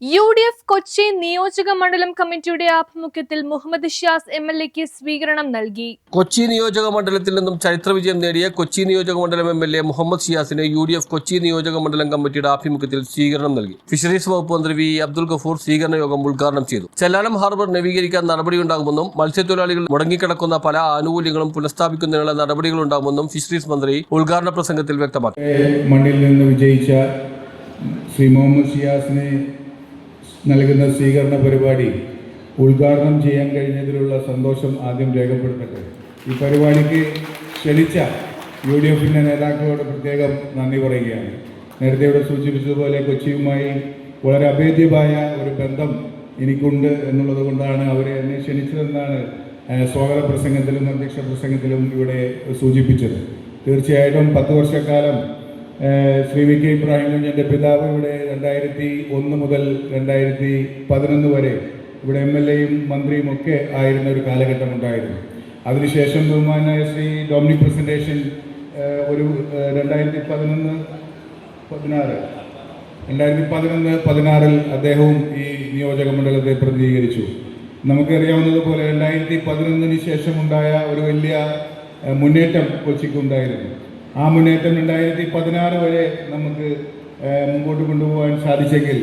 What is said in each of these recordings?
UDF Kochi നിയോജക മണ്ഡലം കമ്മിറ്റിയുടെ ആഭിമുഖ്യത്തിൽ മുഹമ്മദ് ഷിയാസ് MLAക്ക് സ്വീകരണം നൽകി. കൊച്ചി നിയോജക മണ്ഡലത്തിൽ നിന്നും ചരിത്ര വിജയം നേടിയ കൊച്ചി നിയോജക മണ്ഡലം MLA മുഹമ്മദ് ഷിയാസിന് UDF കൊച്ചി നിയോജക മണ്ഡലം കമ്മിറ്റിയുടെ ആഭിമുഖ്യത്തിൽ സ്വീകരണം നൽകി. ഫിഷറീസ് വകുപ്പ് മന്ത്രി വി അബ്ദുൽ ഗഫൂർ സ്വീകരണ യോഗം ഉദ്ഘാടനം ചെയ്തു. ചെല്ലാനം ഹാർബർ നവീകരിക്കാൻ നടപടിയുണ്ടാകുമെന്നും മത്സ്യത്തൊഴിലാളികൾ മുടങ്ങിക്കിടക്കുന്ന പല ആനുകൂല്യങ്ങളും പുനഃസ്ഥാപിക്കുന്നതിനുള്ള നടപടികളുണ്ടാകുമെന്നും ഫിഷറീസ് മന്ത്രി ഉദ്ഘാടന പ്രസംഗത്തിൽ വ്യക്തമാക്കി. മണ്ണിൽ നിന്ന് വിജയിച്ച ശ്രീ മുഹമ്മദ് ഷിയാസിനെ നൽകുന്ന സ്വീകരണ പരിപാടി ഉദ്ഘാടനം ചെയ്യാൻ കഴിഞ്ഞതിലുള്ള സന്തോഷം ആദ്യം രേഖപ്പെടുത്തട്ടെ. ഈ പരിപാടിക്ക് ക്ഷണിച്ച UDFിൻ്റെ നേതാക്കളോട് പ്രത്യേകം നന്ദി പറയുകയാണ്. നേരത്തെ ഇവിടെ സൂചിപ്പിച്ചതുപോലെ കൊച്ചിയുമായി വളരെ അഭേദ്യമായ ഒരു ബന്ധം എനിക്കുണ്ട് എന്നുള്ളത് കൊണ്ടാണ് അവരെ എന്നെ ക്ഷണിച്ചതെന്നാണ് സ്വാഗത പ്രസംഗത്തിലും അധ്യക്ഷ പ്രസംഗത്തിലും ഇവിടെ സൂചിപ്പിച്ചത്. തീർച്ചയായിട്ടും 10 വർഷക്കാലം ശ്രീ VK ഇബ്രാഹിം കുഞ്ഞിൻ്റെ പിതാവ് ഇവിടെ 2001 മുതൽ 2011 വരെ ഇവിടെ MLAയും മന്ത്രിയും ഒക്കെ ആയിരുന്ന ഒരു കാലഘട്ടം ഉണ്ടായിരുന്നു. അതിനുശേഷം ബഹുമാനായ ശ്രീ ഡൊമിനിക് പ്രസൻറ്റേഷൻ ഒരു 2011-16 അദ്ദേഹവും ഈ നിയോജക മണ്ഡലത്തെ പ്രതിനിധീകരിച്ചു. നമുക്കറിയാവുന്നതുപോലെ 2011 ശേഷമുണ്ടായ ഒരു വലിയ മുന്നേറ്റം കൊച്ചിക്കുണ്ടായിരുന്നു. ആ മുന്നേറ്റം 2016 വരെ നമുക്ക് മുമ്പോട്ട് കൊണ്ടുപോകാൻ സാധിച്ചെങ്കിൽ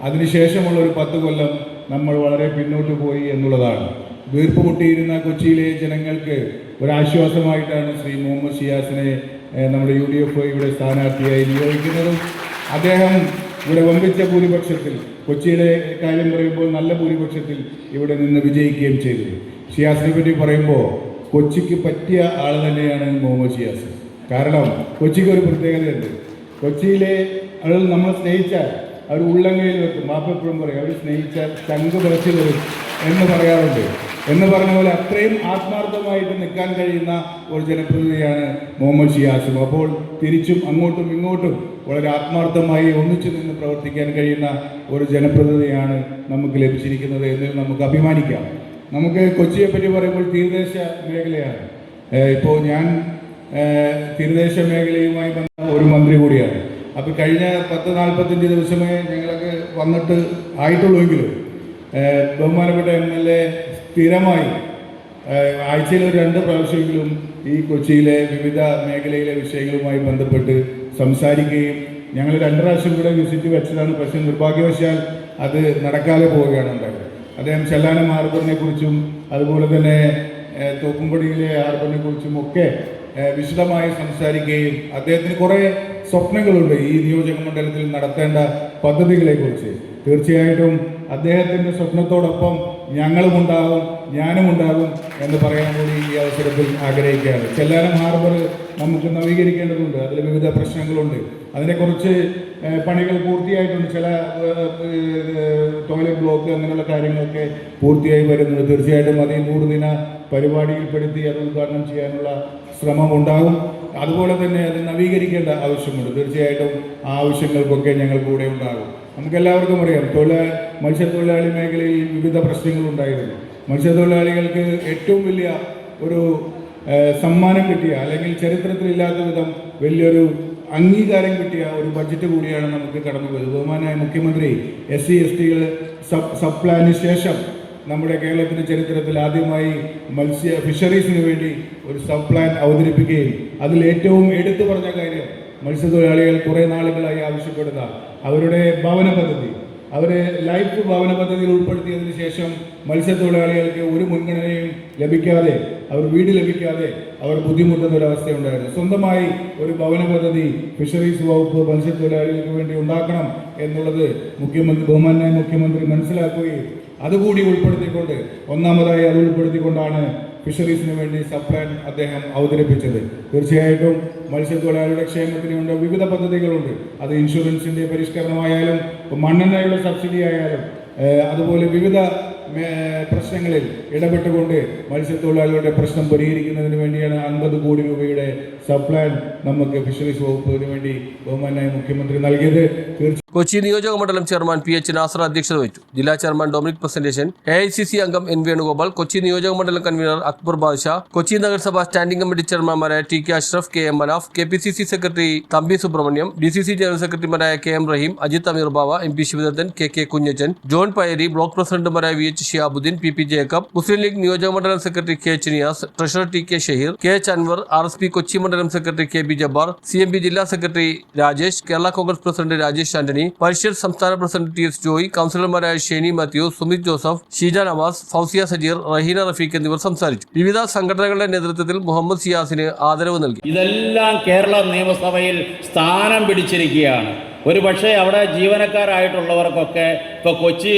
അതിനുശേഷമുള്ള ഒരു 10 കൊല്ലം നമ്മൾ വളരെ പിന്നോട്ട് പോയി എന്നുള്ളതാണ്. വീർപ്പ് മുട്ടിയിരുന്ന കൊച്ചിയിലെ ജനങ്ങൾക്ക് ഒരാശ്വാസമായിട്ടാണ് ശ്രീ മുഹമ്മദ് ഷിയാസിനെ നമ്മുടെ UDF ഇവിടെ സ്ഥാനാർത്ഥിയായി നിയോഗിക്കുന്നതും അദ്ദേഹം ഇവിടെ വമ്പിച്ച ഭൂരിപക്ഷത്തിൽ, കൊച്ചിയിലെ കാര്യം പറയുമ്പോൾ നല്ല ഭൂരിപക്ഷത്തിൽ ഇവിടെ നിന്ന് വിജയിക്കുകയും ചെയ്തു. ഷിയാസിനെ പറ്റി പറയുമ്പോൾ കൊച്ചിക്ക് പറ്റിയ ആൾ തന്നെയാണ് മുഹമ്മദ് ഷിയാസ്. കാരണം കൊച്ചിക്ക് ഒരു പ്രത്യേകതയുണ്ട്. കൊച്ചിയിലെ ആളുകൾ നമ്മൾ സ്നേഹിച്ചാൽ അവർ ഉള്ളങ്കയിൽ വെക്കും. മാപ്പ് എപ്പോഴും പറയും, അവർ സ്നേഹിച്ചാൽ ചങ്ക് പിറച്ചു വരും എന്ന് പറയാറുണ്ട്. എന്ന് പറഞ്ഞ പോലെ അത്രയും ആത്മാർത്ഥമായിട്ട് നിൽക്കാൻ കഴിയുന്ന ഒരു ജനപ്രതിനിധിയാണ് മുഹമ്മദ് ഷിയാസും. അപ്പോൾ തിരിച്ചും അങ്ങോട്ടും ഇങ്ങോട്ടും വളരെ ആത്മാർത്ഥമായി ഒന്നിച്ചു നിന്ന് പ്രവർത്തിക്കാൻ കഴിയുന്ന ഒരു ജനപ്രതിനിധിയാണ് നമുക്ക് ലഭിച്ചിരിക്കുന്നത് എന്നതിൽ നമുക്ക് അഭിമാനിക്കാം. നമുക്ക് കൊച്ചിയെപ്പറ്റി പറയുമ്പോൾ തീരദേശ മേഖലയാണ്. ഇപ്പോൾ ഞാൻ തീരദേശ മേഖലയുമായി ബന്ധപ്പെട്ട ഒരു മന്ത്രി കൂടിയാണ്. അപ്പോൾ കഴിഞ്ഞ 10-45 ദിവസമേ ഞങ്ങളൊക്കെ വന്നിട്ട് ആയിട്ടുള്ളൂവെങ്കിലും ബഹുമാനപ്പെട്ട MLA സ്ഥിരമായി ആഴ്ചയിൽ 2 പ്രാവശ്യമെങ്കിലും ഈ കൊച്ചിയിലെ വിവിധ മേഖലയിലെ വിഷയങ്ങളുമായി ബന്ധപ്പെട്ട് സംസാരിക്കുകയും ഞങ്ങൾ 2 പ്രാവശ്യം കൂടെ വിസിറ്റ് വെച്ചതാണ്. പക്ഷേ നിർഭാഗ്യവശാൽ അത് നടക്കാതെ പോവുകയാണ് ഉണ്ടായത്. അദ്ദേഹം ചെല്ലാനം ഹാർബറിനെ കുറിച്ചും അതുപോലെ തന്നെ തോപ്പുംപടിയിലെ ഹാർബറിനെ കുറിച്ചും ഒക്കെ വിശദമായി സംസാരിക്കുകയും അദ്ദേഹത്തിന് കുറേ സ്വപ്നങ്ങളുണ്ട് ഈ നിയോജക മണ്ഡലത്തിൽ നടത്തേണ്ട പദ്ധതികളെക്കുറിച്ച്. തീർച്ചയായിട്ടും അദ്ദേഹത്തിൻ്റെ സ്വപ്നത്തോടൊപ്പം ഞങ്ങളുമുണ്ടാകും, ഞാനുമുണ്ടാകും എന്ന് പറയാൻ കൂടി ഈ അവസരത്തിൽ ആഗ്രഹിക്കുകയാണ്. ചെല്ലാനം ഹാർബർ നമുക്ക് നവീകരിക്കേണ്ടതുണ്ട്. അതിൽ വിവിധ പ്രശ്നങ്ങളുണ്ട്. അതിനെക്കുറിച്ച് പണികൾ പൂർത്തിയായിട്ടുണ്ട്. ചില ടോയ്ലറ്റ് ബ്ലോക്ക് അങ്ങനെയുള്ള കാര്യങ്ങളൊക്കെ പൂർത്തിയായി വരുന്നുണ്ട്. തീർച്ചയായിട്ടും അത് 100 ദിന പരിപാടിയിൽപ്പെടുത്തി അത് ഉദ്ഘാടനം ചെയ്യാനുള്ള ശ്രമം ഉണ്ടാകും. അതുപോലെ തന്നെ അത് നവീകരിക്കേണ്ട ആവശ്യമുണ്ട്. തീർച്ചയായിട്ടും ആ ആവശ്യങ്ങൾക്കൊക്കെ ഞങ്ങൾ കൂടെ ഉണ്ടാകും. നമുക്കെല്ലാവർക്കും അറിയാം, മത്സ്യത്തൊഴിലാളി മേഖലയിൽ വിവിധ പ്രശ്നങ്ങളുണ്ടായിരുന്നു. മത്സ്യത്തൊഴിലാളികൾക്ക് ഏറ്റവും വലിയ ഒരു സമ്മാനം കിട്ടിയ, അല്ലെങ്കിൽ ചരിത്രത്തിലില്ലാത്ത വിധം വലിയൊരു അംഗീകാരം കിട്ടിയ ഒരു ബഡ്ജറ്റ് കൂടിയാണ് നമുക്ക് കടന്നുപോയത്. ബഹുമാനായ മുഖ്യമന്ത്രി SC/ST സബ് പ്ലാനിന് ശേഷം നമ്മുടെ കേരളത്തിൻ്റെ ചരിത്രത്തിൽ ആദ്യമായി ഫിഷറീസിന് വേണ്ടി ഒരു സബ് പ്ലാൻ അവതരിപ്പിക്കുകയും അതിൽ ഏറ്റവും എടുത്തു പറഞ്ഞ കാര്യം മത്സ്യത്തൊഴിലാളികൾ കുറേ നാളുകളായി ആവശ്യപ്പെടുന്ന അവരുടെ ഭവന പദ്ധതി, അവരെ ലൈഫ് ഭവന പദ്ധതിയിൽ ഉൾപ്പെടുത്തിയതിന് ശേഷം മത്സ്യത്തൊഴിലാളികൾക്ക് ഒരു മുൻഗണനയും ലഭിക്കാതെ, അവർ വീട് ലഭിക്കാതെ അവർ ബുദ്ധിമുട്ടുന്ന ഒരവസ്ഥയുണ്ടായിരുന്നു. സ്വന്തമായി ഒരു ഭവന പദ്ധതി ഫിഷറീസ് വകുപ്പ് മത്സ്യത്തൊഴിലാളികൾക്ക് വേണ്ടി ഉണ്ടാക്കണം എന്നുള്ളത് ബഹുമാനായ മുഖ്യമന്ത്രി മനസ്സിലാക്കുകയും അതുകൂടി ഉൾപ്പെടുത്തിക്കൊണ്ട്, ഒന്നാമതായി അത് ഉൾപ്പെടുത്തിക്കൊണ്ടാണ് ഫിഷറീസിന് വേണ്ടി സബ് പ്ലാൻ അദ്ദേഹം അവതരിപ്പിച്ചത്. തീർച്ചയായിട്ടും മത്സ്യത്തൊഴിലാളികളുടെ ക്ഷേമത്തിന് വേണ്ട വിവിധ പദ്ധതികളുണ്ട്. അത് ഇൻഷുറൻസിൻ്റെ പരിഷ്കരണമായാലും മണ്ണെണ്ണയുടെ സബ്സിഡി ആയാലും അതുപോലെ വിവിധ പ്രശ്നങ്ങളിൽ ഇടപെട്ടുകൊണ്ട് മത്സ്യത്തൊഴിലാളികളുടെ പ്രശ്നം പരിഹരിക്കുന്നതിന് വേണ്ടിയാണ് 50 കോടി രൂപയുടെ സബ് പ്ലാൻ നമുക്ക് ഫിഷറീസ് വകുപ്പിന് വേണ്ടി ബഹുമാനായ മുഖ്യമന്ത്രി നൽകിയത്. കൊച്ചി നിയോജക മണ്ഡലം ചെയർമാൻ PH നാസർ അധ്യക്ഷത വഹിച്ചു. ജില്ലാ ചെയർമാൻ ഡൊമിനിക് പ്രസന്റേഷൻ, AICC അംഗം N വേണുഗോപാൽ, കൊച്ചി നിയോജക മണ്ഡലം കൺവീനർ അക്ബർ ബാദ്ഷാ, കൊച്ചി നഗരസഭ സ്റ്റാൻഡിംഗ് കമ്മിറ്റി ചെയർമാൻമാരായ TK Ashraf, KM Manaf, KPCC secretary Thampi Subramaniam, DCC general സെക്രട്ടറിമാരായ KM Rahim, Ajith Ameer Bava, MP Sivadathan, KK Kunjachan, John Payari, block പ്രസിഡന്റുമാരായ VH Shihabuddin, PP Jacob, Muslim League നിയോജക മണ്ഡലം secretary KH Niyas, treasurer TK Shaheer, KH Anwar, RSP Kochi മണ്ഡലം സെക്രട്ടറി KB ജബ്ബാർ, CMB ജില്ലാ സെക്രട്ടറി രാജേഷ്, കേരള കോൺഗ്രസ് പ്രസിഡന്റ് രാജേഷ് ആന്റണി, പരിഷത്ത് സംസ്ഥാന പ്രസിഡന്റ് TS ജോയ്, കൗൺസിലർമാരായ ഷെനി മാത്യു, സുമിത് ജോസഫ്, ഷീജ നവാസ്, ഫൗസിയ സജീർ, റഹീന റഫീഖ് എന്നിവർ സംസാരിച്ചു. വിവിധ സംഘടനകളുടെ നേതൃത്വത്തിൽ മുഹമ്മദ് ഷിയാസിന് ആദരവ് നൽകി. ഇതെല്ലാം കേരള നിയമസഭയിൽ സ്ഥാനം പിടിച്ചിരിക്കുകയാണ്. ഒരു പക്ഷേ അവിടെ ജീവനക്കാരായിട്ടുള്ളവർക്കൊക്കെ ഇപ്പോൾ കൊച്ചി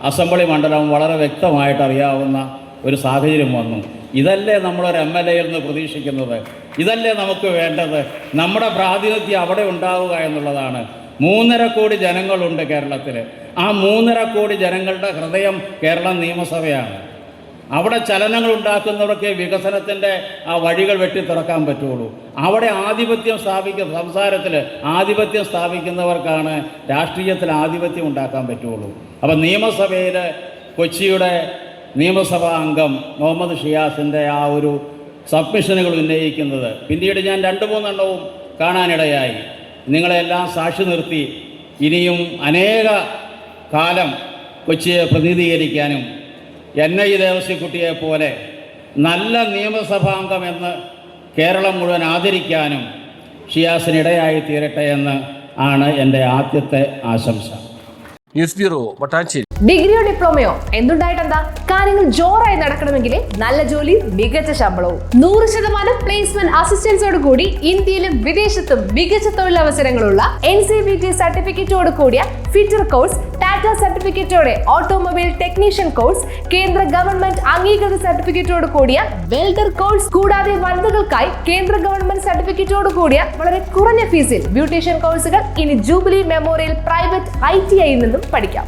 അസംബ്ലി മണ്ഡലം വളരെ വ്യക്തമായിട്ട് അറിയാവുന്ന ഒരു സാഹചര്യം വന്നു. ഇതല്ലേ നമ്മളൊരു MLAയിൽ നിന്ന് പ്രതീക്ഷിക്കുന്നത്? ഇതല്ലേ നമുക്ക് വേണ്ടത്? നമ്മുടെ പ്രാതിനിധ്യം അവിടെ ഉണ്ടാവുക എന്നുള്ളതാണ്. 3.5 കോടി ജനങ്ങളുണ്ട് കേരളത്തിൽ. ആ 3.5 കോടി ജനങ്ങളുടെ ഹൃദയം കേരള നിയമസഭയാണ്. അവിടെ ചലനങ്ങൾ ഉണ്ടാക്കുന്നവർക്ക് വികസനത്തിൻ്റെ ആ വഴികൾ വെട്ടിത്തുറക്കാൻ പറ്റുള്ളൂ. അവിടെ സംസാരത്തിൽ ആധിപത്യം സ്ഥാപിക്കുന്നവർക്കാണ് രാഷ്ട്രീയത്തിൽ ആധിപത്യം ഉണ്ടാക്കാൻ പറ്റുള്ളൂ. അപ്പം നിയമസഭയിൽ കൊച്ചിയുടെ നിയമസഭാ അംഗം മുഹമ്മദ് ഷിയാസിൻ്റെ ആ ഒരു സബ്മിഷനുകൾ ഉന്നയിക്കുന്നത് പിന്നീട് ഞാൻ 2-3 എണ്ണവും കാണാനിടയായി. നിങ്ങളെല്ലാം സാക്ഷി നിർത്തി ഇനിയും അനേക കാലം കൊച്ചിയെ പ്രതിനിധീകരിക്കാനും NI ദേവസ്വക്കുട്ടിയെ പോലെ നല്ല നിയമസഭാംഗമെന്ന് കേരളം മുഴുവൻ ആദരിക്കാനും ഷിയാസിനിടയായി തീരട്ടെ എന്ന് ആണ് എൻ്റെ ആദ്യത്തെ ആശംസ. News bureau, Mattancherry. ഡിഗ്രിയോ ഡിപ്ലോമയോ എന്തുണ്ടായിട്ടെന്താ? കാര്യങ്ങൾ ജോറായി നടക്കണമെങ്കിൽ നല്ല ജോലി, മികച്ച ശമ്പളവും 100% പ്ലേസ്മെന്റ് അസിസ്റ്റൻസോട് കൂടി ഇന്ത്യയിലും വിദേശത്തും മികച്ച തൊഴിലവസരങ്ങളുള്ള NCVT സർട്ടിഫിക്കറ്റോട് കൂടിയ ഫിറ്റർ കോഴ്സ്, ടാറ്റ സർട്ടിഫിക്കറ്റോടെ ഓട്ടോമൊബൈൽ ടെക്നീഷ്യൻ കോഴ്സ്, കേന്ദ്ര ഗവൺമെന്റ് അംഗീകൃത സർട്ടിഫിക്കറ്റോട് കൂടിയ വെൽഡർ കോഴ്സ്, കൂടാതെ വനിതകൾക്കായി കേന്ദ്ര ഗവൺമെന്റ് സർട്ടിഫിക്കറ്റോട് കൂടിയ വളരെ കുറഞ്ഞ ഫീസിൽ ബ്യൂട്ടീഷ്യൻ കോഴ്സുകൾ ഇനി ജൂബിലി മെമ്മോറിയൽ പ്രൈവറ്റ് ITI നിന്നും പഠിക്കാം.